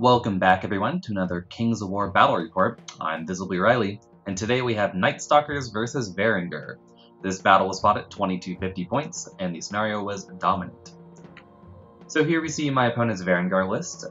Welcome back everyone to another Kings of War Battle Report. I'm Visibly Riley, and today we have Night-Stalkers versus Varangur. This battle was fought at 2250 points, and the scenario was dominant. So here we see my opponent's Varangur list.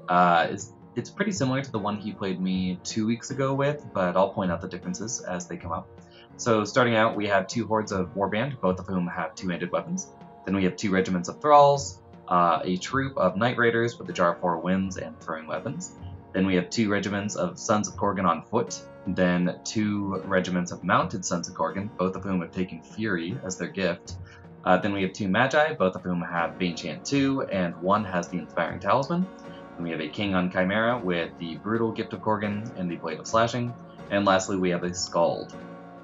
It's pretty similar to the one he played me 2 weeks ago with, but I'll point out the differences as they come up. So starting out, we have 2 hordes of Warband, both of whom have 2-handed weapons. Then we have 2 regiments of Thralls, a troop of Night Raiders with the Jar of 4 Winds and throwing weapons. Then we have 2 regiments of Sons of Korgan on foot. Then 2 regiments of mounted Sons of Korgan, both of whom have taken Fury as their gift. Then we have 2 Magi, both of whom have Bane Chant 2, and one has the Inspiring Talisman. Then we have a King on Chimera with the Brutal Gift of Korgan and the Blade of Slashing. And lastly, we have a Skald.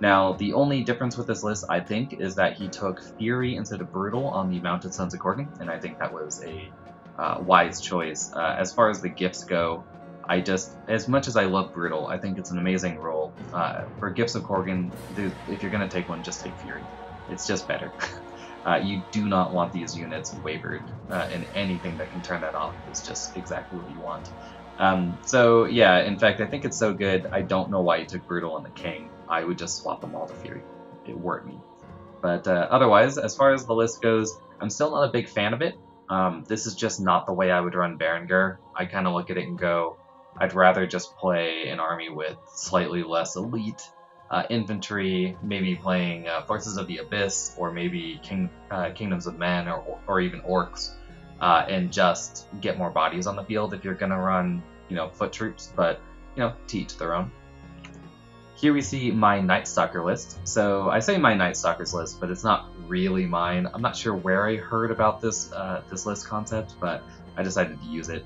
Now, the only difference with this list, I think, is that he took Fury instead of Brutal on the Mounted Sons of Korgan, and I think that was a wise choice. As far as the gifts go, as much as I love Brutal, I think it's an amazing role. For Gifts of Korgan, if you're going to take one, just take Fury. It's just better. You do not want these units wavered, and anything that can turn that off is just exactly what you want. So yeah, in fact, I think it's so good, I don't know why he took Brutal on the King. I would just swap them all to Fury. It worked me. But otherwise, as far as the list goes, I'm still not a big fan of it. This is just not the way I would run Varangur. I kind of look at it and go, I'd rather just play an army with slightly less elite infantry, maybe playing Forces of the Abyss, or maybe Kingdoms of Men, or even Orcs, and just get more bodies on the field if you're going to run, foot troops, but, to each their own. Here we see my Night-Stalker list. So I say my Night-Stalkers list, but it's not really mine. I'm not sure where I heard about this list concept, but I decided to use it.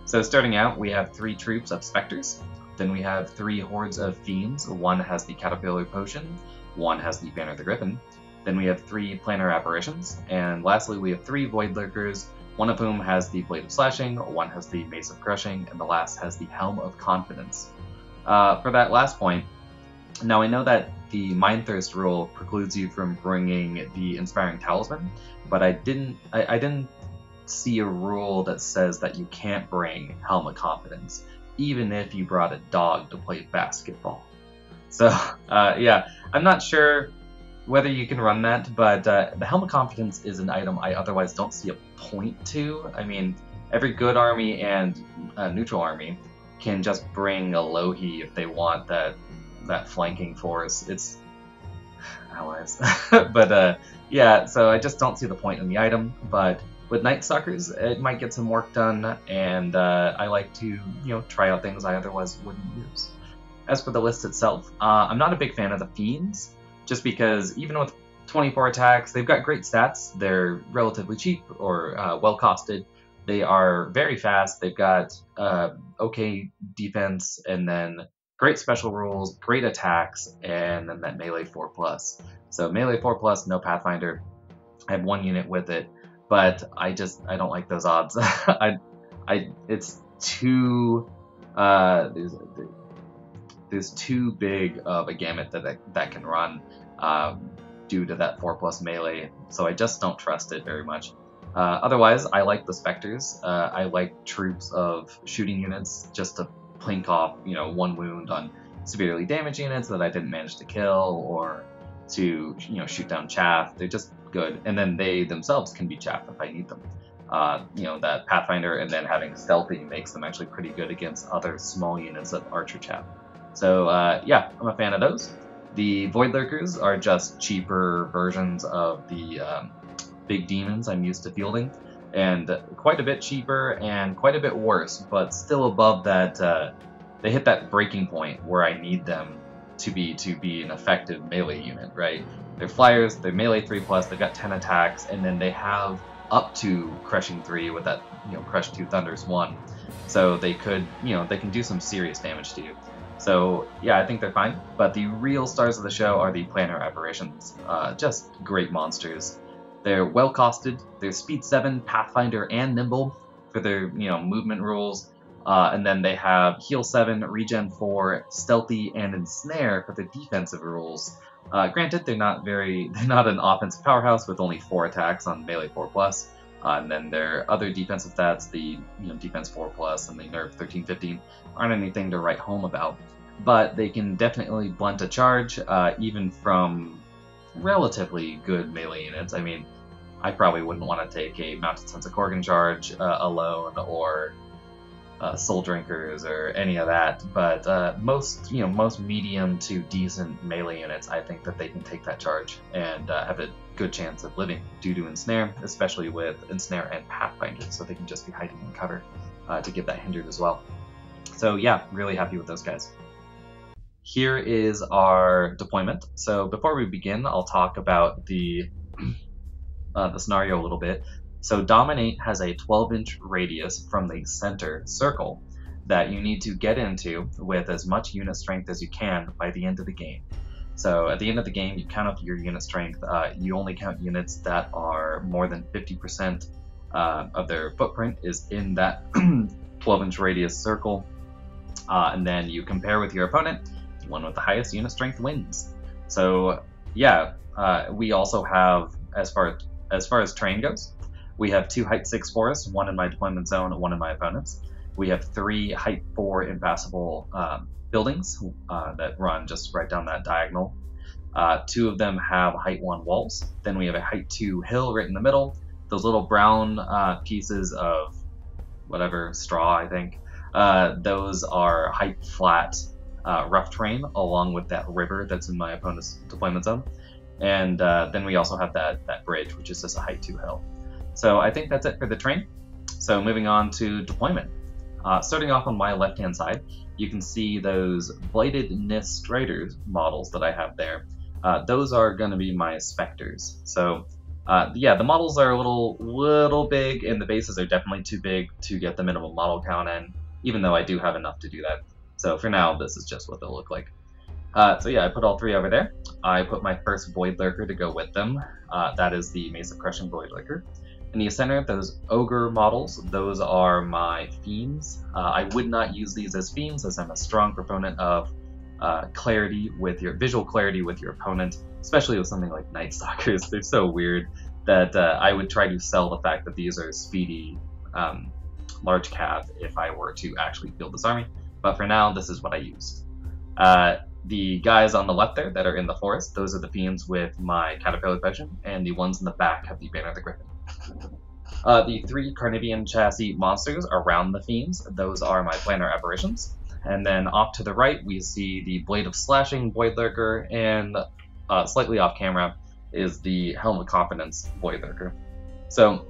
So starting out, we have 3 troops of Spectres. Then we have 3 hordes of Fiends. One has the Caterpillar Potion, one has the Banner of the Griffin. Then we have 3 Planar Apparitions. And lastly, we have 3 Void Lurkers, one of whom has the Blade of Slashing, one has the Mace of Crushing, and the last has the Helm of Confidence. For that last point, now I know that the Mind Thirst rule precludes you from bringing the Inspiring Talisman, but I didn't see a rule that says that you can't bring Helm of Confidence, even if you brought a dog to play basketball. So yeah, I'm not sure whether you can run that, but the Helm of Confidence is an item I otherwise don't see a point to. I mean, every good army and neutral army can just bring a Lohi if they want that flanking force. It's allies. But yeah, so I just don't see the point in the item. But with Night-Stalkers, it might get some work done, and I like to try out things I otherwise wouldn't use. As for the list itself, I'm not a big fan of the Fiends, just because even with 24 attacks, they've got great stats. They're relatively cheap or well costed. They are very fast. They've got okay defense, and then great special rules, great attacks, and then that melee 4+. So melee 4+, no Pathfinder. I have 1 unit with it, but I don't like those odds. It's too there's too big of a gamut that can run due to that 4+ melee. So I just don't trust it very much. Otherwise, I like the Spectres. I like troops of shooting units just to plink off, 1 wound on severely damaged units that I didn't manage to kill, or to, shoot down chaff. They're just good, and then they themselves can be chaff if I need them. That Pathfinder and then having stealthy makes them actually pretty good against other small units of archer chaff. So yeah, I'm a fan of those. The Void Lurkers are just cheaper versions of the big demons I'm used to fielding, and quite a bit cheaper and quite a bit worse, but still above that. They hit that breaking point where I need them to be an effective melee unit, right? They're flyers, they're melee 3+, they've got 10 attacks, and then they have up to Crushing 3 with that, Crush 2 Thunders 1. So they could, they can do some serious damage to you. So yeah, I think they're fine. But the real stars of the show are the Planar Apparitions. Just great monsters. They're well costed. They're Speed 7, Pathfinder, and Nimble for their movement rules. And then they have Heal 7, Regen 4, Stealthy, and Ensnare for their defensive rules. Granted, they're not an offensive powerhouse with only 4 attacks on melee 4+, And then their other defensive stats, the defense 4+ and the nerf 13-15, aren't anything to write home about. But they can definitely blunt a charge, even from relatively good melee units. I mean, I probably wouldn't want to take a Mounted Sons of Korgan charge alone, or Soul Drinkers, or any of that. But most medium to decent melee units, I think that they can take that charge and have a good chance of living due to Ensnare, especially with Ensnare and Pathfinder, so they can just be hiding in cover to get that hindered as well. So yeah, really happy with those guys. Here is our deployment. So before we begin, I'll talk about the scenario a little bit. So Dominate has a 12-inch radius from the center circle that you need to get into with as much unit strength as you can by the end of the game. So at the end of the game, you count up your unit strength. You only count units that are more than 50% of their footprint is in that 12-inch radius circle. And then you compare with your opponent. The one with the highest unit strength wins. So yeah, we also have, as far as terrain goes, we have 2 height 6 forests, 1 in my deployment zone and 1 in my opponent's. We have 3 height 4 impassable buildings that run just right down that diagonal. 2 of them have height 1 walls. Then we have a height 2 hill right in the middle. Those little brown pieces of whatever, straw, I think, those are height flat rough terrain, along with that river that's in my opponent's deployment zone. And then we also have that bridge, which is just a height 2 hill. So I think that's it for the terrain. So moving on to deployment. Starting off on my left-hand side, you can see those Bladed Nist Striders models that I have there. Those are going to be my Spectres. So yeah, the models are a little big, and the bases are definitely too big to get the minimum model count in, even though I do have enough to do that. So for now, this is just what they'll look like. So yeah, I put all 3 over there. I put my first Void Lurker to go with them. That is the Mace of Crushing Void Lurker. In the center, those Ogre models, those are my Fiends. I would not use these as Fiends, as I'm a strong proponent of visual clarity with your opponent, especially with something like Night-Stalkers. They're so weird that I would try to sell the fact that these are speedy large cav if I were to actually build this army. But for now, this is what I used. The guys on the left there that are in the forest, those are the Fiends with my Caterpillar Vision, and the ones in the back have the Banner of the Griffin. The 3 Carnivean chassis monsters around the Fiends, those are my Planar Apparitions. And then off to the right, we see the Blade of Slashing Void Lurker, and slightly off camera is the Helm of Confidence Void Lurker. So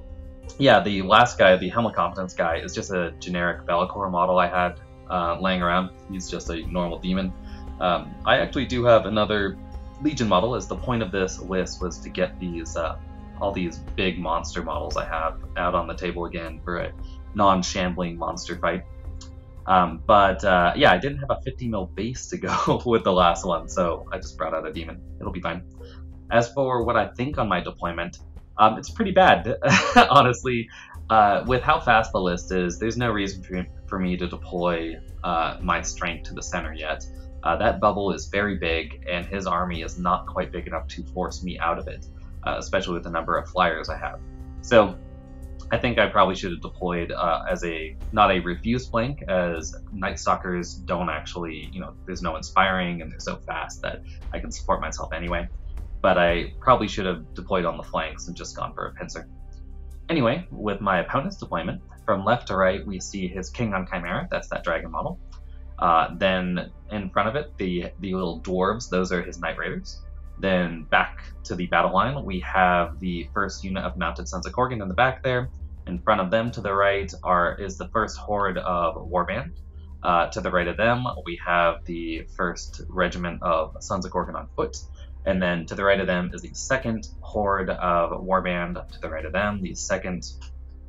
yeah, the last guy, the Helm of Confidence guy, is just a generic Bellicor model I had laying around. He's just a normal demon. I actually do have another Legion model, as the point of this list was to get these all these big monster models I have out on the table again for a non-shambling monster fight. Yeah, I didn't have a 50 mil base to go with the last one, so I just brought out a demon. It'll be fine. As for what I think on my deployment, it's pretty bad, honestly. With how fast the list is, there's no reason for me to deploy my strength to the center yet. That bubble is very big, and his army is not quite big enough to force me out of it, especially with the number of flyers I have. So I think I probably should have deployed as not a refuse flank, as Night-Stalkers don't actually, there's no inspiring, and they're so fast that I can support myself anyway. But I probably should have deployed on the flanks and just gone for a pincer. Anyway, with my opponent's deployment, from left to right, we see his King on Chimera, that's that dragon model. Then in front of it, the little dwarves, those are his Night Raiders. Then back to the battle line, we have the first unit of Mounted Sons of Korgan in the back there. In front of them to the right is the first horde of Warband. To the right of them, we have the first regiment of Sons of Korgan on foot. And then to the right of them is the second horde of Warband. To the right of them, the second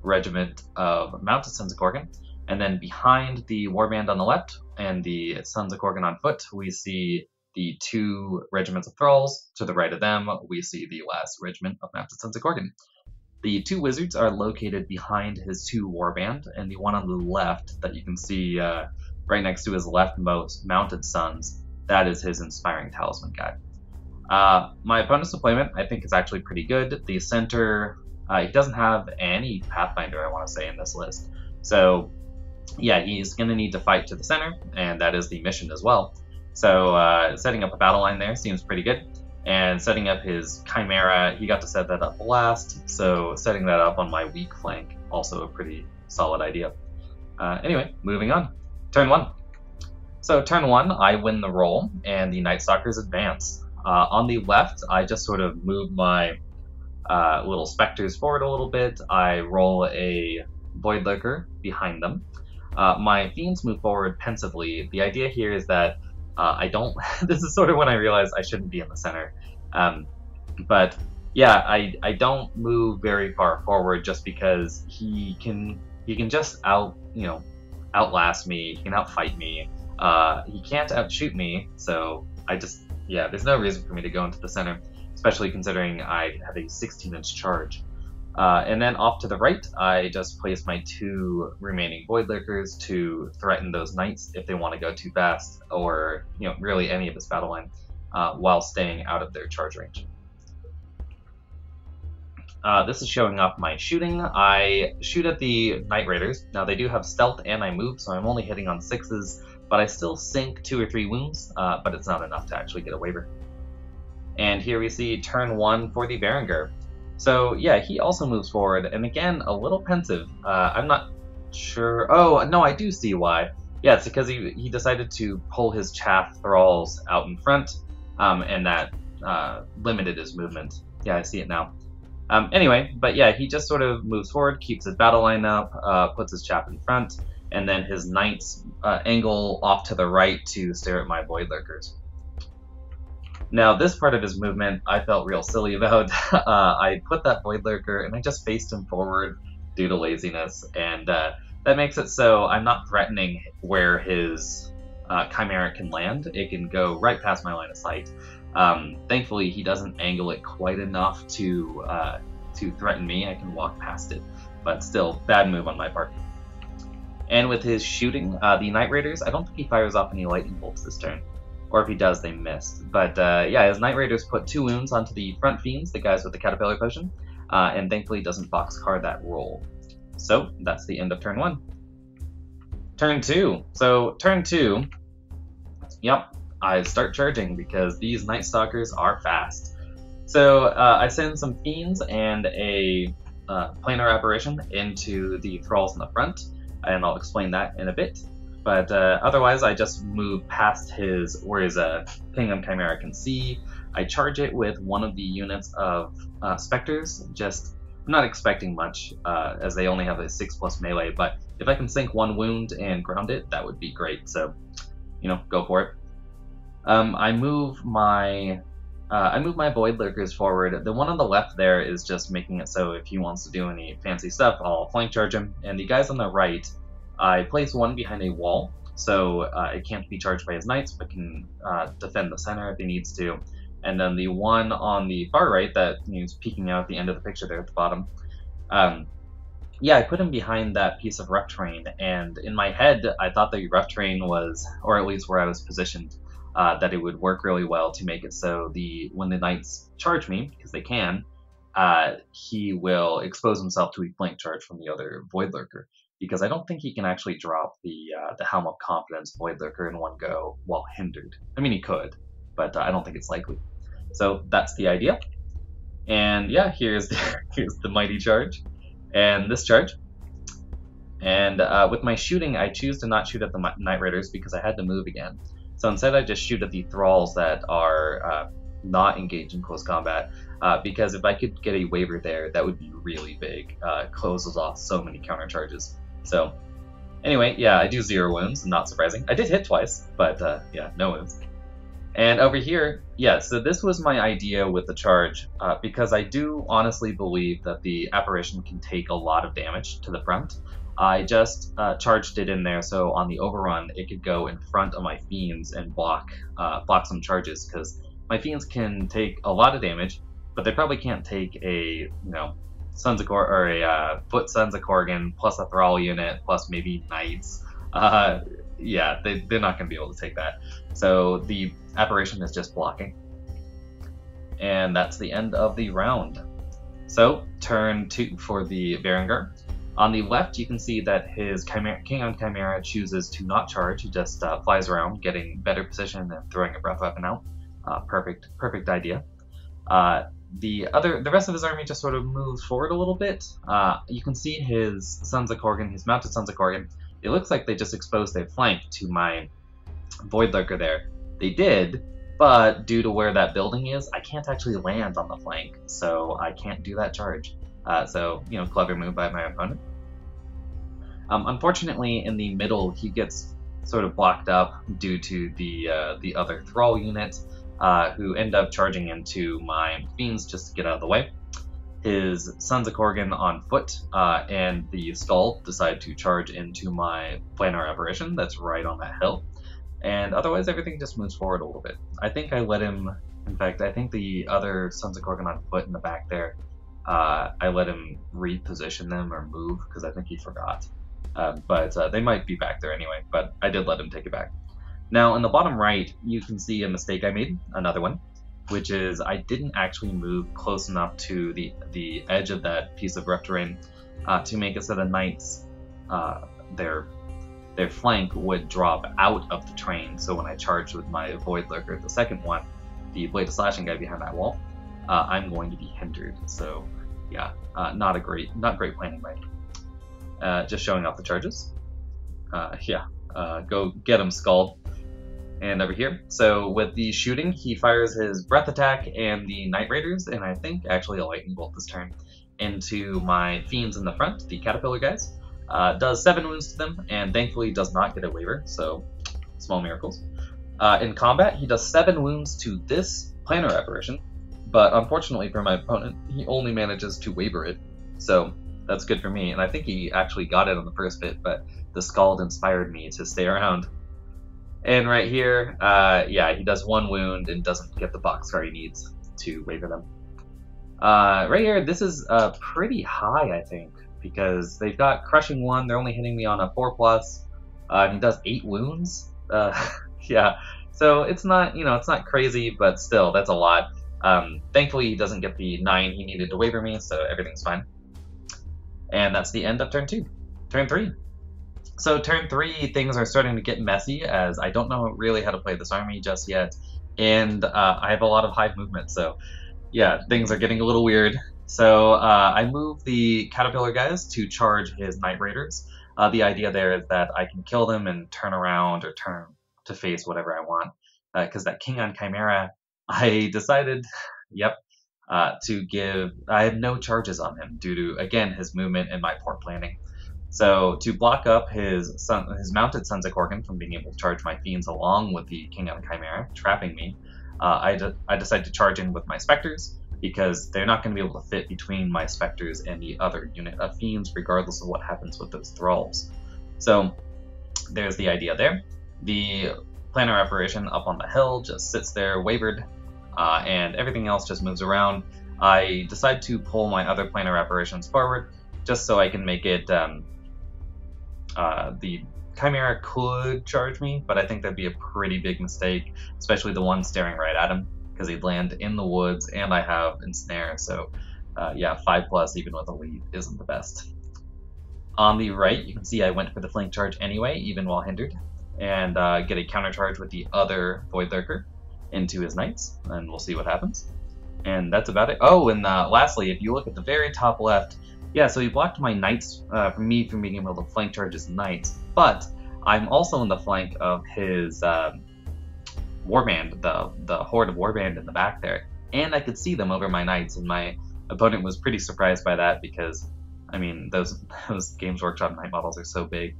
regiment of Mounted Sons of Korgan. And then behind the Warband on the left and the Sons of Korgan on foot, we see the 2 regiments of Thralls. To the right of them, we see the last regiment of Mounted Sons of Korgan. The 2 wizards are located behind his 2 Warband, and the one on the left that you can see right next to his leftmost Mounted Sons, that is his Inspiring Talisman guy. My opponent's deployment, I think, is actually pretty good. The center He doesn't have any Pathfinder, I want to say, in this list. So yeah, he's going to need to fight to the center, and that is the mission as well. So setting up a battle line there seems pretty good. And setting up his Chimera, he got to set that up last, so setting that up on my weak flank, also a pretty solid idea. Anyway, moving on. Turn 1. So turn 1, I win the roll, and the Night-Stalkers advance. On the left, I just sort of move my little specters forward a little bit. I roll a Void Lurker behind them. My fiends move forward pensively. The idea here is that I don't. This is sort of when I realized I shouldn't be in the center. But yeah, I don't move very far forward just because he can just outlast me. He can outfight me. He can't outshoot me. So there's no reason for me to go into the center, especially considering I have a 16-inch charge. And then off to the right, I just place my 2 remaining Void Lurkers to threaten those knights if they want to go too fast, or really any of this battle line, while staying out of their charge range. This is showing off my shooting. I shoot at the Night Raiders. Now they do have stealth and I move, so I'm only hitting on 6s, but I still sink 2 or 3 wounds, but it's not enough to actually get a waiver. And here we see turn 1 for the Varangur. So yeah, he also moves forward, and again, a little pensive. I'm not sure. Oh, no, I do see why. Yeah, it's because he decided to pull his chaff thralls out in front, and that limited his movement. Yeah, I see it now. Anyway, but yeah, he just sort of moves forward, keeps his battle line up, puts his chaff in front, and then his knights angle off to the right to stare at my Void Lurkers. Now, this part of his movement I felt real silly about. I put that Void Lurker and I just faced him forward due to laziness, and that makes it so I'm not threatening where his Chimera can land. It can go right past my line of sight. Thankfully, he doesn't angle it quite enough to threaten me. I can walk past it, but still, bad move on my part. And with his shooting, the Night Raiders, I don't think he fires off any lightning bolts this turn. Or if he does, they missed. But yeah, his Night Raiders put 2 wounds onto the front fiends, the guys with the Caterpillar Potion, and thankfully doesn't boxcar that roll. So that's the end of turn 1. Turn 2. So turn 2, yep, I start charging because these Night-Stalkers are fast. So I send some fiends and a planar apparition into the thralls in the front, and I'll explain that in a bit. But otherwise, I just move past where his Kingdom Chimera can see. I charge it with one of the units of Spectres. I'm not expecting much, as they only have a 6+ melee, but if I can sink 1 wound and ground it, that would be great. So, go for it. I move my Void Lurkers forward. The one on the left there is just making it so if he wants to do any fancy stuff, I'll flank charge him. And the guys on the right, I place one behind a wall, so it can't be charged by his knights, but can defend the center if he needs to. And then the one on the far right that is peeking out at the end of the picture there at the bottom, yeah, I put him behind that piece of rough terrain, and in my head, I thought the rough terrain was, or at least where I was positioned, that it would work really well to make it so when the knights charge me, because they can, he will expose himself to a flank charge from the other Void Lurker, because I don't think he can actually drop the Helm of Confidence Void Lurker in one go while hindered. I mean, he could, but I don't think it's likely. So that's the idea. And yeah, here's the mighty charge, and this charge. And with my shooting, I choose to not shoot at the Night Raiders because I had to move again. So instead I just shoot at the thralls that are not engaged in close combat, because if I could get a waiver there, that would be really big. It closes off so many counter charges. So anyway, yeah, I do 0 wounds, not surprising. I did hit twice, but yeah, no wounds. And over here, yeah, so this was my idea with the charge, because I do honestly believe that the apparition can take a lot of damage to the front. I just charged it in there so on the overrun it could go in front of my fiends and block some charges, because my fiends can take a lot of damage, but they probably can't take a Sons of or a foot Sons of Corrigan plus a Thrall unit plus maybe Knights. Yeah, they're not going to be able to take that. So the apparition is just blocking. And that's the end of the round. So, turn 2 for the Varangur. On the left, you can see that his King on Chimera chooses to not charge. He just flies around, getting better position and throwing a breath weapon out. Perfect idea. The rest of his army just sort of moves forward a little bit. You can see his Sons of Korgan, his mounted Sons of Korgan. It looks like they just exposed their flank to my Void Lurker there. They did, but due to where that building is, I can't actually land on the flank, so I can't do that charge. So, clever move by my opponent. Unfortunately, in the middle, he gets sort of blocked up due to the other Thrall unit, who end up charging into my Fiends just to get out of the way. His Sons of Korgan on foot and the Skull decide to charge into my Planar Apparition that's right on that hill. And otherwise, everything just moves forward a little bit. I think I let him, in fact, I think the other Sons of Korgan on foot in the back there, I let him reposition them or move because I think he forgot. But they might be back there anyway, but I did let him take it back. Now, in the bottom right, you can see a mistake I made, another one, which is I didn't actually move close enough to the edge of that piece of rough terrain to make it so the knights, their flank would drop out of the train. So when I charged with my Void Lurker, the second one, the Blade of Slashing guy behind that wall, I'm going to be hindered. So yeah, not great planning by me. Just showing off the charges. Go get him, Skull. And over here, so with the shooting, he fires his Breath Attack and the Night Raiders, and I think actually a Lightning Bolt this turn, into my Fiends in the front, the Caterpillar guys. Does 7 wounds to them, and thankfully does not get a waiver, so small miracles. In combat, he does 7 wounds to this Planar Apparition, but unfortunately for my opponent, he only manages to waiver it, so that's good for me, and I think he actually got it on the first bit, but the Scald inspired me to stay around. And right here, he does 1 wound and doesn't get the boxcar he needs to waiver them. Right here, this is pretty high, I think, because they've got Crushing 1, they're only hitting me on a 4+, and he does 8 wounds. Yeah, so it's not, it's not crazy, but still, that's a lot. Thankfully, he doesn't get the 9 he needed to waiver me, so everything's fine. And that's the end of turn 2. Turn 3. So turn 3, things are starting to get messy, as I don't know really how to play this army just yet, and I have a lot of hive movement, so yeah, things are getting a little weird. So I move the Caterpillar guys to charge his Night Raiders. The idea there is that I can kill them and turn around or turn to face whatever I want, because that King on Chimera, I decided, to give, I have no charges on him due to, again, his movement and my poor planning. So to block up his mounted Sons of Korgan from being able to charge my Fiends along with the King on Chimera, trapping me, I decided to charge in with my Spectres, because they're not going to be able to fit between my Spectres and the other unit of Fiends, regardless of what happens with those Thralls. So there's the idea there. The Planar Apparition up on the hill just sits there, wavered, and everything else just moves around. I decide to pull my other Planar Apparitions forward, just so I can make it, the Chimera could charge me, but I think that'd be a pretty big mistake, especially the one staring right at him, because he'd land in the woods, and I have Ensnare, so 5+ even with a lead isn't the best. On the right, you can see I went for the flank charge anyway, even while hindered, and get a counter charge with the other Void Lurker into his Knights, and we'll see what happens. And that's about it. Oh, and lastly, if you look at the very top left, yeah, so he blocked my Knights from me from being able to flank charge his Knights, but I'm also in the flank of his Warband, the Horde of Warband in the back there, and I could see them over my Knights, and my opponent was pretty surprised by that because, I mean, those Games Workshop Knight models are so big.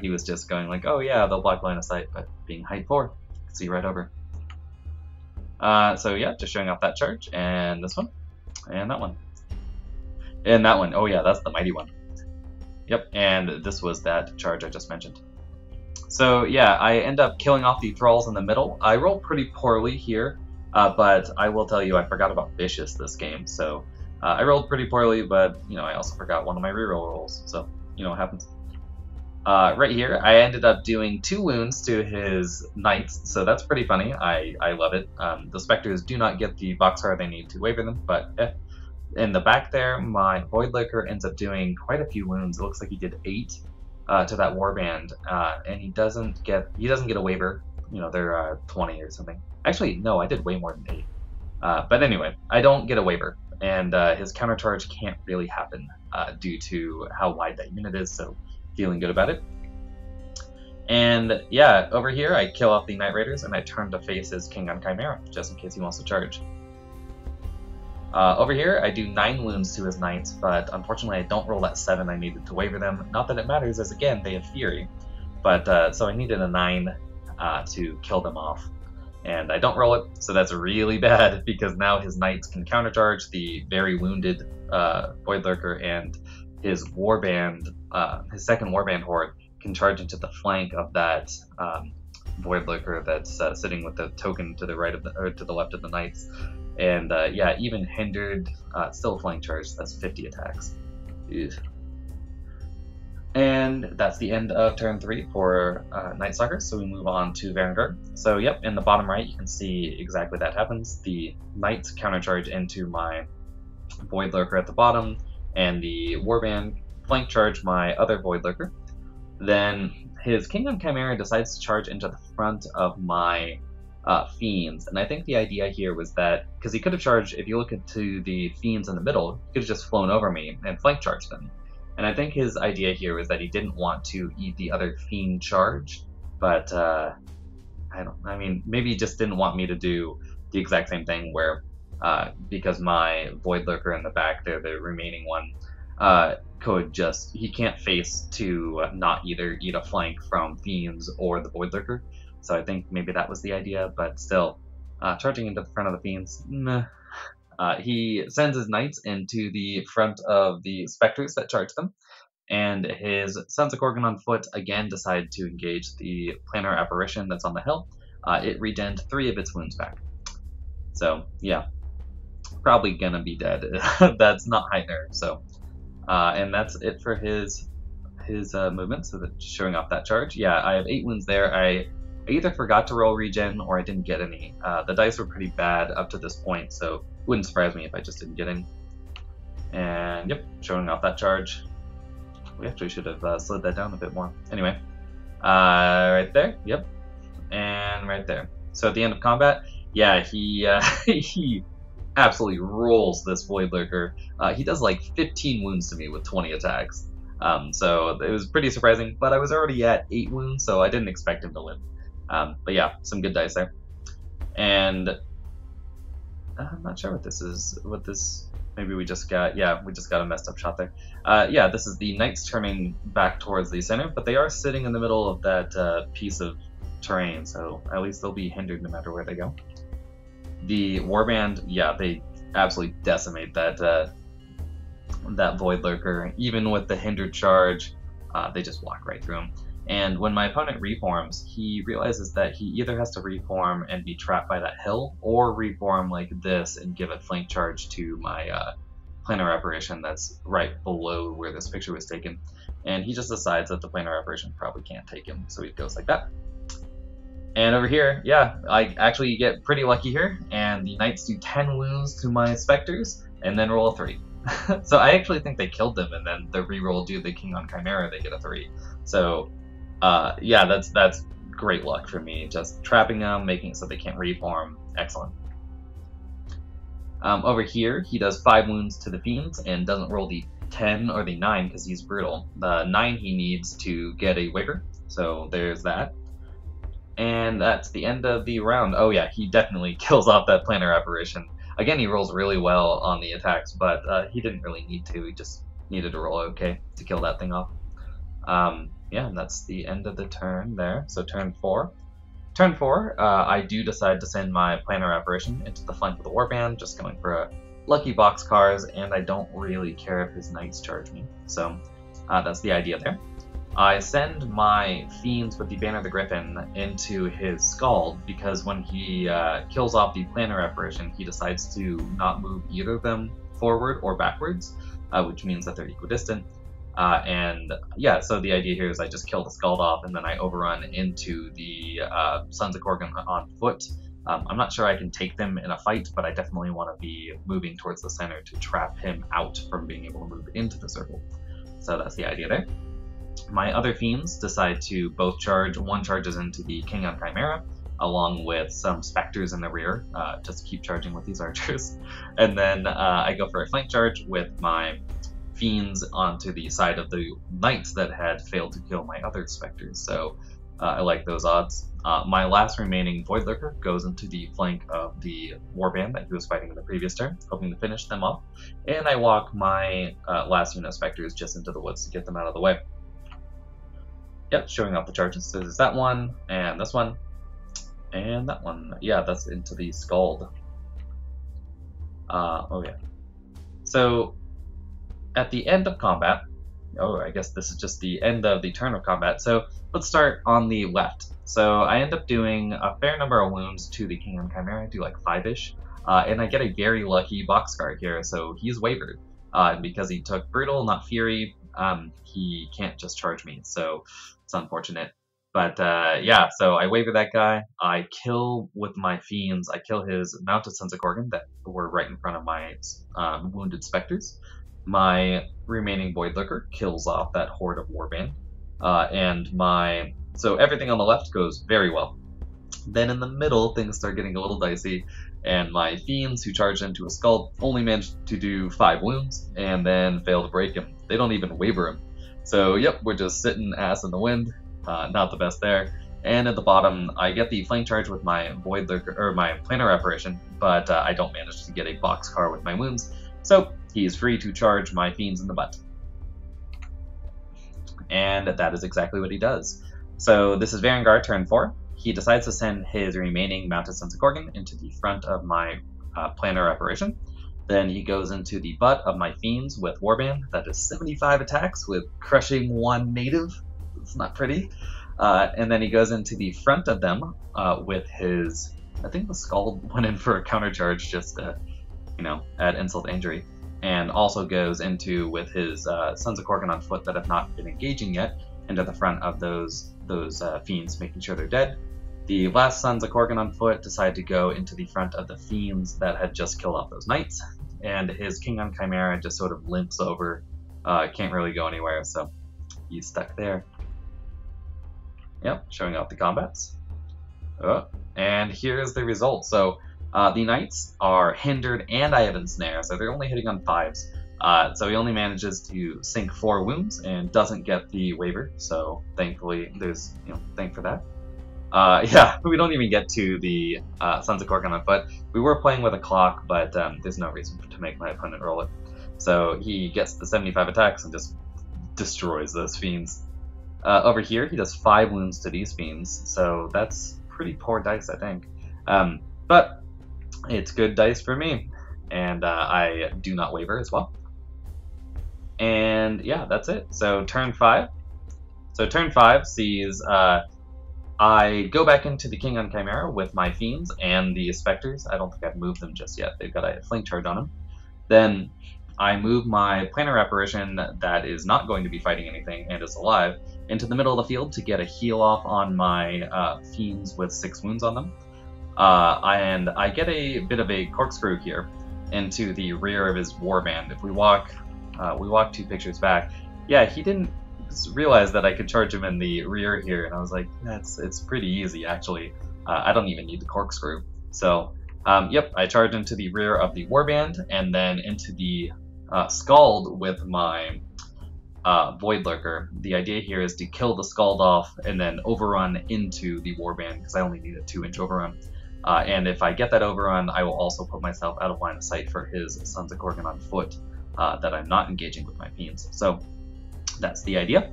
He was just going like, oh yeah, they'll block line of sight, but being height 4, you can see right over. So yeah, just showing off that charge, and this one, and that one. And that one, oh yeah, that's the mighty one. Yep, and this was that charge I just mentioned. So yeah, I end up killing off the Thralls in the middle. I rolled pretty poorly here, but I will tell you I forgot about Vicious this game. So I rolled pretty poorly, but I also forgot one of my reroll rolls. So what happens. Right here, I ended up doing 2 wounds to his Knights, so that's pretty funny. I love it. The Spectres do not get the boxcar they need to waver them, but in the back there, my Void Lurker ends up doing quite a few wounds. It looks like he did 8 to that warband, and he doesn't get a waiver. You know, they're 20 or something. Actually, no, I did way more than 8. But anyway, I don't get a waiver, and his countercharge can't really happen due to how wide that unit is, so feeling good about it. And yeah, over here I kill off the Night Raiders and I turn to face his King on Chimera, just in case he wants to charge. Over here I do 9 wounds to his Knights, but unfortunately I don't roll that 7 I needed to waiver them. Not that it matters, as again, they have Fury. But so I needed a 9 to kill them off. And I don't roll it, so that's really bad, because now his Knights can countercharge the very wounded Void Lurker, and his Warband, his second Warband Horde, can charge into the flank of that Void Lurker that's sitting with the token to the right of the, or to the left of the Knights. And yeah, even hindered, still flank charge, that's 50 attacks. Ew. And that's the end of turn 3 for Night-Stalkers, so we move on to Varangur. So yep, in the bottom right you can see exactly that happens. The Knights countercharge into my Void Lurker at the bottom, and the Warband flank charge my other Void Lurker. Then his King on Chimera decides to charge into the front of my Fiends, and I think the idea here was that, because he could have charged, if you look into the Fiends in the middle, he could have just flown over me and flank charged them. And I think his idea here was that he didn't want to eat the other Fiend charge, but I mean, maybe he just didn't want me to do the exact same thing where, because my Void Lurker in the back there, the remaining one, could just, he can't face to not either eat a flank from Fiends or the Void Lurker. So I think maybe that was the idea, but still, charging into the front of the Fiends, nah. He sends his Knights into the front of the Spectres that charge them, and his Sons of Gorgon on foot again decide to engage the Planar Apparition that's on the hill. It regened 3 of its wounds back. So yeah, probably gonna be dead. That's not high nerve. So, and that's it for his movement. So that's showing off that charge. Yeah, I have 8 wounds there. I either forgot to roll regen or I didn't get any. The dice were pretty bad up to this point, so it wouldn't surprise me if I just didn't get any. And yep, showing off that charge. We actually should have slowed that down a bit more. Anyway, right there, yep, and right there. So at the end of combat, yeah, he he absolutely rolls this Void Lurker. He does like 15 wounds to me with 20 attacks. So it was pretty surprising, but I was already at 8 wounds, so I didn't expect him to live. But yeah, some good dice there. And I'm not sure what this is. Maybe we just got, yeah, we just got a messed up shot there. Yeah, this is the Knights turning back towards the center, but they are sitting in the middle of that piece of terrain, so at least they'll be hindered no matter where they go. The Warband, yeah, they absolutely decimate that that Void Lurker. Even with the hindered charge, they just walk right through him. And when my opponent reforms, he realizes that he either has to reform and be trapped by that hill, or reform like this and give a flank charge to my Planar Apparition that's right below where this picture was taken. And he just decides that the Planar Apparition probably can't take him, so he goes like that. And over here, yeah, I actually get pretty lucky here, and the Knights do 10 wounds to my Spectres, and then roll a 3. So I actually think they killed them, and then the reroll due the King on Chimera, they get a 3. So yeah, that's great luck for me. Just trapping them, making it so they can't reform. Excellent. Over here, he does 5 wounds to the Fiends and doesn't roll the 10 or the 9 because he's brutal. The 9 he needs to get a waiver, so there's that. And that's the end of the round. Oh yeah, he definitely kills off that Planar Apparition. Again, he rolls really well on the attacks, but he didn't really need to. He just needed to roll okay to kill that thing off. Yeah, and that's the end of the turn there. So turn 4. Turn 4, I do decide to send my Planar Apparition into the flank of the Warband, just going for a lucky boxcars, and I don't really care if his Knights charge me. So that's the idea there. I send my Fiends with the Banner of the Griffin into his Scald, because when he kills off the Planar Apparition, he decides to not move either of them forward or backwards, which means that they're equidistant. And yeah, so the idea here is I just kill the Scald off, and then I overrun into the Sons of Gorgon on foot, I'm not sure I can take them in a fight, but I definitely want to be moving towards the center to trap him out from being able to move into the circle. So that's the idea there. My other fiends decide to both charge. One charges into the King on Chimera, along with some specters in the rear. Just keep charging with these archers. And then I go for a flank charge with my fiends onto the side of the knights that had failed to kill my other specters. So I like those odds. My last remaining Void Lurker goes into the flank of the warband that he was fighting in the previous turn, hoping to finish them off. And I walk my last unit of specters just into the woods to get them out of the way. Yep, showing off the charges. So there's that one, and this one, and that one. Yeah, that's into the Scald. Oh yeah. So at the end of combat, I guess this is just the end of the turn of combat. So let's start on the left. So I end up doing a fair number of wounds to the King on Chimera. I do like 5-ish. And I get a very lucky boxcar here, so he's wavered. Because he took Brutal, not Fury, he can't just charge me, so it's unfortunate. But yeah, so I waver that guy. I kill with my fiends. I kill his mounted Sons of Gorgon that were right in front of my wounded specters. My remaining Void Lurker kills off that horde of warband. So everything on the left goes very well. Then in the middle, things start getting a little dicey, and my fiends who charged into a skull only managed to do 5 wounds and then fail to break him. They don't even waver him. So yep, we're just sitting ass in the wind. Not the best there. And at the bottom, I get the flank charge with my Void Lurker, or my Planar Apparition, but I don't manage to get a boxcar with my wounds. So he's free to charge my fiends in the butt. And that is exactly what he does. So this is Varangur, turn 4. He decides to send his remaining mounted Sons of Gorgon into the front of my Planar Apparition. Then he goes into the butt of my fiends with Warband. That is 75 attacks with crushing 1 native. It's not pretty. And then he goes into the front of them with his, I think the Scald went in for a counter charge just to, add insult to injury. And also goes into with his Sons of Gorgon on foot that have not been engaging yet into the front of those fiends, making sure they're dead. The last Sons of Gorgon on foot decide to go into the front of the fiends that had just killed off those knights, and his King on Chimera just sort of limps over, can't really go anywhere, so he's stuck there. Yep, showing off the combats. And here's the result. So the knights are hindered, and I have ensnare, so they're only hitting on 5s. So he only manages to sink 4 wounds and doesn't get the waver, so thankfully there's, thank for that. Yeah, we don't even get to the Sons of Gorgon on foot. We were playing with a clock, but there's no reason to make my opponent roll it. So he gets the 75 attacks and just destroys those fiends. Over here, he does 5 wounds to these fiends, so that's pretty poor dice, I think. But it's good dice for me, and I do not waver as well. And yeah, that's it. So turn 5. So turn 5 sees I go back into the King on Chimera with my fiends and the specters. I don't think I've moved them just yet. They've got a flank charge on them. Then I move my Planar Apparition that is not going to be fighting anything and is alive into the middle of the field to get a heal off on my fiends with 6 wounds on them. And I get a bit of a corkscrew here into the rear of his warband. If we walk 2 pictures back, yeah, he didn't realize that I could charge him in the rear here, and I was like, it's pretty easy actually. I don't even need the corkscrew. So yep, I charge into the rear of the warband and then into the Scald with my Void Lurker. The idea here is to kill the Scald off and then overrun into the warband because I only need a 2-inch overrun. And if I get that overrun, I will also put myself out of line of sight for his Sons of Gorgon on foot that I'm not engaging with my fiends. So that's the idea.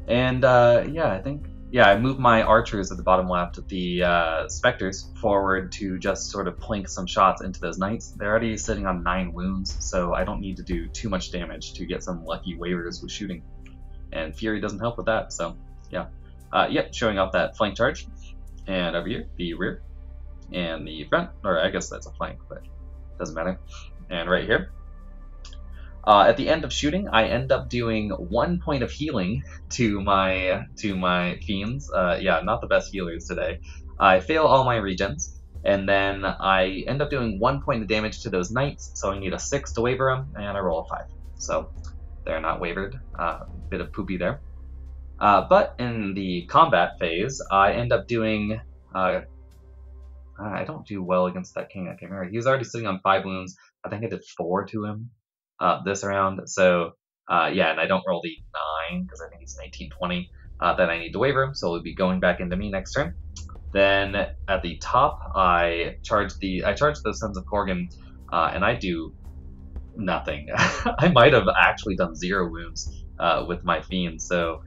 And yeah, I think, I moved my archers at the bottom left, the specters, forward to just sort of plink some shots into those knights. They're already sitting on 9 wounds, so I don't need to do too much damage to get some lucky waivers with shooting. And Fury doesn't help with that, so yeah. Yep, showing off that flank charge. And over here, the rear. And the front, or I guess that's a flank, but doesn't matter. And right here. At the end of shooting, I end up doing 1 point of healing to my fiends. Yeah, not the best healers today. I fail all my regens, and then I end up doing 1 point of damage to those knights, so I need a 6 to waver them, and I roll a 5. So they're not wavered. Bit of poopy there. But in the combat phase, I end up doing... I don't do well against that king. I can't remember. He was already sitting on 5 wounds. I think I did 4 to him this round. So yeah, and I don't roll the 9 because I think he's an 18-20. Then I need to waver him, so it'll be going back into me next turn. Then at the top, I charge the Sons of Korgan, and I do nothing. I might have actually done 0 wounds with my fiends, so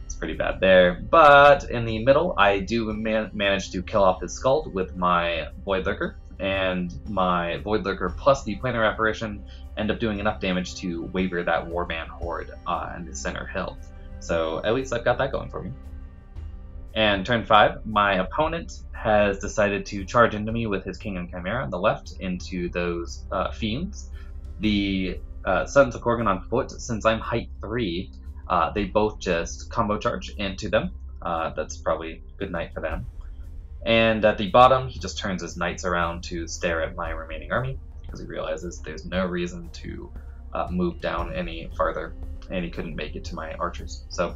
it's pretty bad there. But in the middle, I do manage to kill off his Skald with my Void Lurker, and my Void Lurker plus the Planar Apparition end up doing enough damage to waver that Warband Horde in the center hill. So at least I've got that going for me. And turn 5, my opponent has decided to charge into me with his King and Chimera on the left into those fiends. The Sons of Korgan on foot, since I'm height 3, they both just combo charge into them. That's probably a good night for them. And at the bottom, he just turns his knights around to stare at my remaining army, because he realizes there's no reason to move down any farther, and he couldn't make it to my archers. So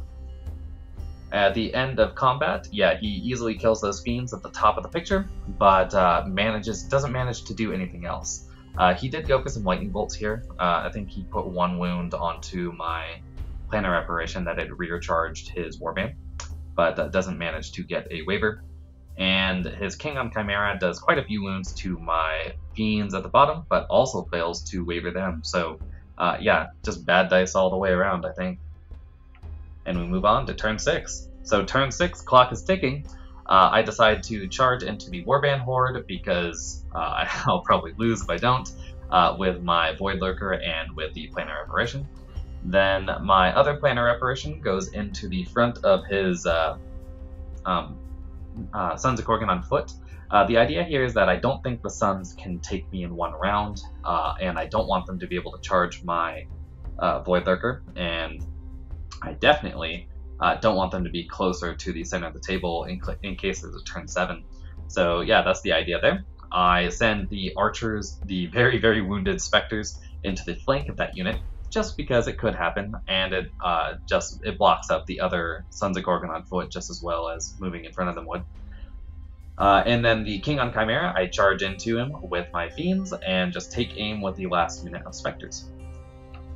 at the end of combat, yeah, he easily kills those fiends at the top of the picture, but doesn't manage to do anything else. He did go for some lightning bolts here. I think he put 1 wound onto my Planar Apparition that had recharged his Warband, but doesn't manage to get a waver. And his King on Chimera does quite a few wounds to my fiends at the bottom, but also fails to waver them. So yeah, just bad dice all the way around, I think. And we move on to turn 6. So turn 6, clock is ticking. I decide to charge into the Warband Horde because I'll probably lose if I don't, with my Void Lurker and with the Planar Apparition. Then my other Planar Apparition goes into the front of his Sons of Korgan on foot. The idea here is that I don't think the Sons can take me in 1 round, and I don't want them to be able to charge my Void Lurker, and I definitely don't want them to be closer to the center of the table in case there's a turn 7. So yeah, that's the idea there. I send the archers, the very, very wounded specters, into the flank of that unit, just because it could happen, and it blocks up the other Sons of Korgan on foot just as well as moving in front of them would. And then the King on Chimera, I charge into him with my fiends and just take aim with the last unit of specters.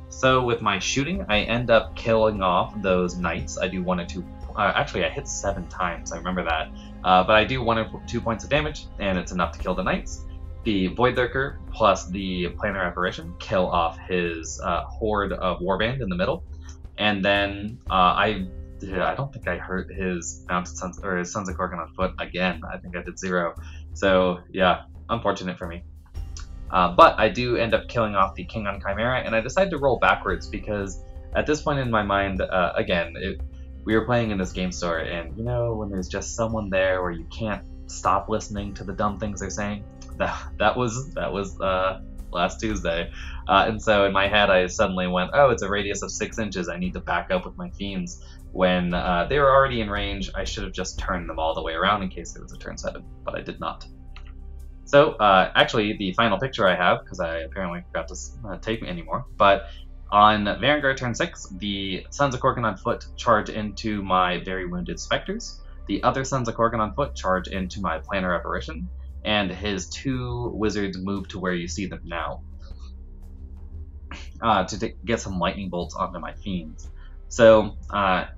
So with my shooting, I end up killing off those knights. I do 1 or 2. Actually, I hit 7 times. I remember that. But I do 1 or 2 points of damage, and it's enough to kill the knights. The Void Lurker plus the Planar Apparition kill off his horde of Warband in the middle, and then I don't think I hurt his Mounted Sons or his Sons of Korgan on foot again. I think I did 0. So yeah, unfortunate for me. But I do end up killing off the King on Chimera, and I decided to roll backwards because at this point in my mind, again, we were playing in this game store, and you know when there's just someone there where you can't stop listening to the dumb things they're saying. That was last Tuesday, and so in my head I suddenly went, oh, it's a radius of 6 inches. I need to back up with my fiends. When they were already in range, I should have just turned them all the way around in case there was a turn 7, but I did not. So actually, the final picture I have, because I apparently forgot to take anymore, but on Varangur turn 6, the Sons of Korgan on foot charge into my very wounded specters. The other Sons of Korgan on foot charge into my Planar Apparition, and his 2 wizards move to where you see them now to get some lightning bolts onto my fiends. So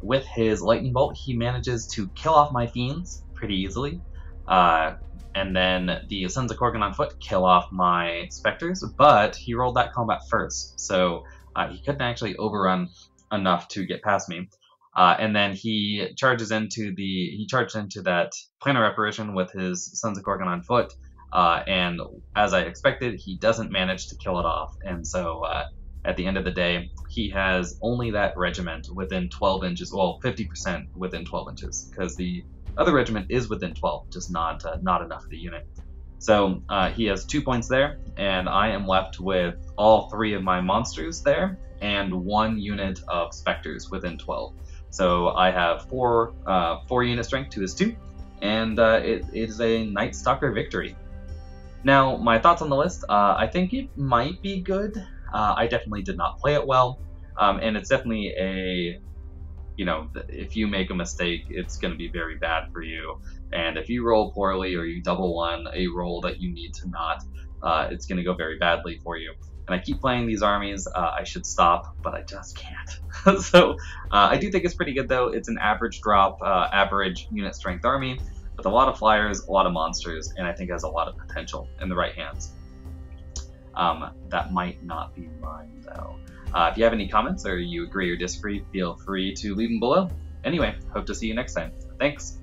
with his lightning bolt, he manages to kill off my fiends pretty easily. And then the Sons of Korgan on foot kill off my specters, but he rolled that combat first, so he couldn't actually overrun enough to get past me. And then he charged into that Planar Apparition with his Sons of Korgan on foot, and as I expected, he doesn't manage to kill it off. And so at the end of the day, he has only that regiment within 12 inches, well, 50% within 12 inches, because the other regiment is within 12, just not enough of the unit. So he has 2 points there, and I am left with all 3 of my monsters there, and 1 unit of specters within 12. So I have 4 unit strength to his 2, and it is a Night-Stalker victory. Now, my thoughts on the list, I think it might be good. I definitely did not play it well, and it's definitely a, if you make a mistake, it's going to be very bad for you. And if you roll poorly or you double one, a roll that you need to not, it's going to go very badly for you. And I keep playing these armies. I should stop, but I just can't. So I do think it's pretty good, though. It's an average drop, average unit strength army with a lot of flyers, a lot of monsters, and I think it has a lot of potential in the right hands. That might not be mine, though. If you have any comments or you agree or disagree, feel free to leave them below. Anyway, hope to see you next time. Thanks!